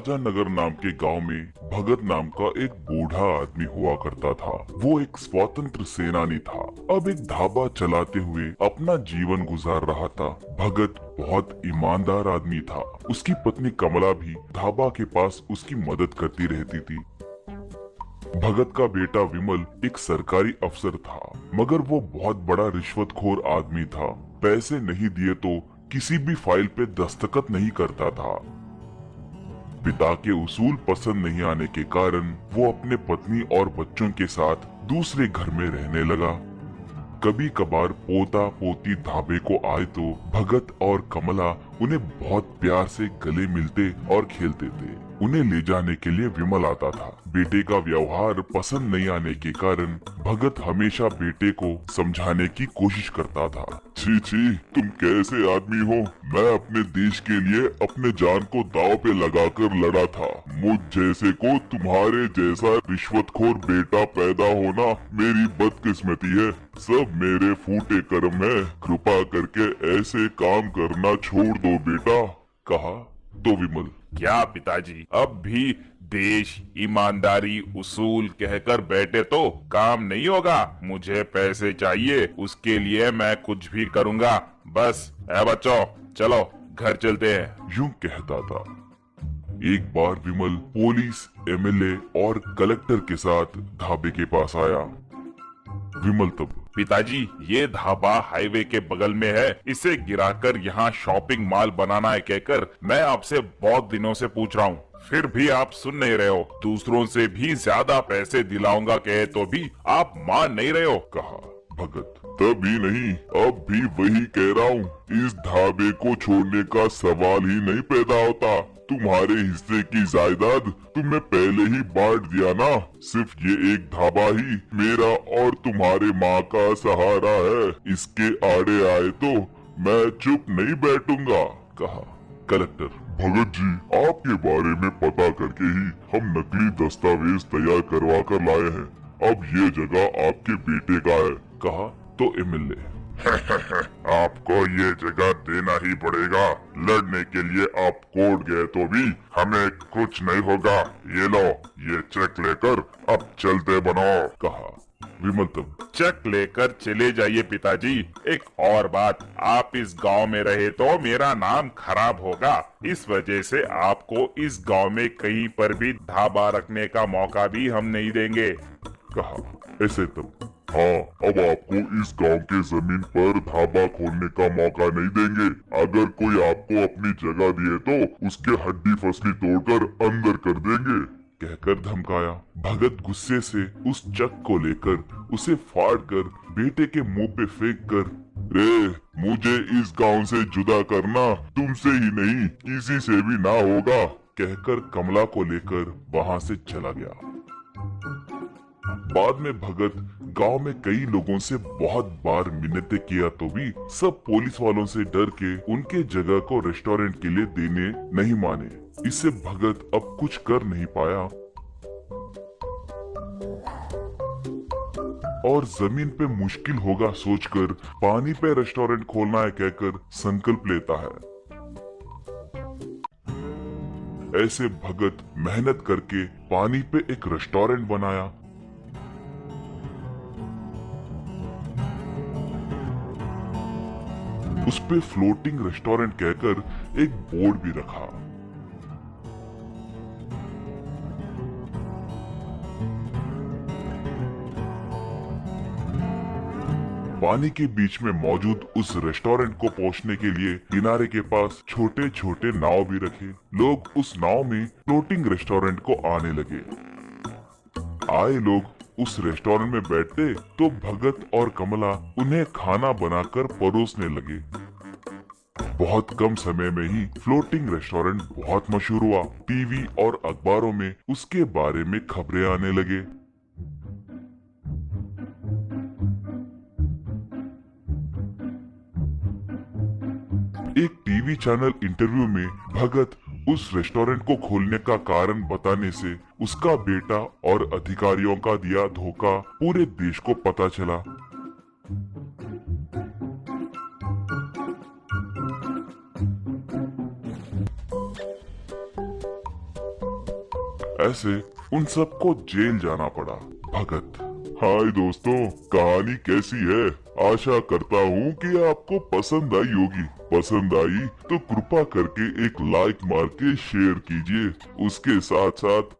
राजा नगर नाम के गांव में भगत नाम का एक बूढ़ा आदमी हुआ करता था। वो एक स्वतंत्र सेनानी था। अब एक ढाबा चलाते हुए अपना जीवन गुजार रहा था। भगत बहुत ईमानदार आदमी था। उसकी पत्नी कमला भी ढाबा के पास उसकी मदद करती रहती थी। भगत का बेटा विमल एक सरकारी अफसर था, मगर वो बहुत बड़ा रिश्वतखोर आदमी था। पैसे नहीं दिए तो किसी भी फाइल पे दस्तखत नहीं करता था। पिता के उसूल पसंद नहीं आने के कारण वो अपने पत्नी और बच्चों के साथ दूसरे घर में रहने लगा। कभी कभार पोता पोती ढाबे को आए तो भगत और कमला उन्हें बहुत प्यार से गले मिलते और खेलते थे। उन्हें ले जाने के लिए विमल आता था। बेटे का व्यवहार पसंद नहीं आने के कारण भगत हमेशा बेटे को समझाने की कोशिश करता था। छी छी, तुम कैसे आदमी हो? मैं अपने देश के लिए अपने जान को दांव पे लगाकर लड़ा था। मुझ जैसे को तुम्हारे जैसा रिश्वतखोर बेटा पैदा होना मेरी बदकिस्मती है। सब मेरे फूटे कर्म है। कृपा करके ऐसे काम करना छोड़ दो बेटा, कहा तो विमल। क्या पिताजी, अब भी देश, ईमानदारी, उसूल कहकर बैठे तो काम नहीं होगा। मुझे पैसे चाहिए, उसके लिए मैं कुछ भी करूँगा। बस ए बच्चों, चलो घर चलते हैं। यूं कहता था। एक बार विमल पुलिस, एमएलए और कलेक्टर के साथ ढाबे के पास आया। विमल तब। पिताजी, ये ढाबा हाईवे के बगल में है। इसे गिराकर यहाँ शॉपिंग मॉल बनाना है कहकर मैं आपसे बहुत दिनों से पूछ रहा हूँ, फिर भी आप सुन नहीं रहे हो। दूसरों से भी ज्यादा पैसे दिलाऊंगा कहे तो भी आप मान नहीं रहे हो, कहा भगत। तभी नहीं, अब भी वही कह रहा हूँ। इस ढाबे को छोड़ने का सवाल ही नहीं पैदा होता। तुम्हारे हिस्से की जायदाद तुम्हें पहले ही बांट दिया ना। सिर्फ ये एक ढाबा ही मेरा और तुम्हारे माँ का सहारा है। इसके आड़े आए तो मैं चुप नहीं बैठूंगा, कहा कलेक्टर। भगत जी, आपके बारे में पता करके ही हम नकली दस्तावेज तैयार करवा कर लाए हैं। अब ये जगह आपके बेटे का है, कहा तो एमएलए। आपको ये जगह देना ही पड़ेगा। लड़ने के लिए आप कोर्ट गए तो भी हमें कुछ नहीं होगा। ये लो, ये चेक लेकर अब चलते बनो, कहा विमल तब। चेक लेकर चले जाइए पिताजी। एक और बात, आप इस गांव में रहे तो मेरा नाम खराब होगा। इस वजह से आपको इस गांव में कहीं पर भी ढाबा रखने का मौका भी हम नहीं देंगे, कहा ऐसे तब। हाँ, अब आपको इस गांव के जमीन पर ढाबा खोलने का मौका नहीं देंगे। अगर कोई आपको अपनी जगह दिए तो उसके हड्डी फसली तोड़कर अंदर कर देंगे, कहकर धमकाया। भगत गुस्से से उस चक को लेकर उसे फाड़ कर बेटे के मुंह पे फेंक कर, रे, मुझे इस गांव से जुदा करना तुमसे ही नहीं किसी से भी ना होगा, कहकर कमला को लेकर वहां से चला गया। बाद में भगत गांव में कई लोगों से बहुत बार मिन्नतें किया तो भी सब पुलिस वालों से डर के उनके जगह को रेस्टोरेंट के लिए देने नहीं माने। इससे भगत अब कुछ कर नहीं पाया और जमीन पे मुश्किल होगा सोचकर पानी पे रेस्टोरेंट खोलना है कहकर संकल्प लेता है। ऐसे भगत मेहनत करके पानी पे एक रेस्टोरेंट बनाया। उस पे फ्लोटिंग रेस्टोरेंट कहकर एक बोर्ड भी रखा। पानी के बीच में मौजूद उस रेस्टोरेंट को पहुंचने के लिए किनारे के पास छोटे छोटे नाव भी रखे। लोग उस नाव में फ्लोटिंग रेस्टोरेंट को आने लगे। आए लोग उस रेस्टोरेंट में बैठते तो भगत और कमला उन्हें खाना बनाकर परोसने लगे। बहुत कम समय में ही फ्लोटिंग रेस्टोरेंट बहुत मशहूर हुआ। टीवी और अखबारों में उसके बारे में खबरें आने लगे। एक टीवी चैनल इंटरव्यू में भगत उस रेस्टोरेंट को खोलने का कारण बताने से उसका बेटा और अधिकारियों का दिया धोखा पूरे देश को पता चला। ऐसे उन सबको जेल जाना पड़ा। भगत। हाय दोस्तों, कहानी कैसी है? आशा करता हूँ कि आपको पसंद आई होगी। पसंद आई तो कृपा करके एक लाइक मार के शेयर कीजिए। उसके साथ साथ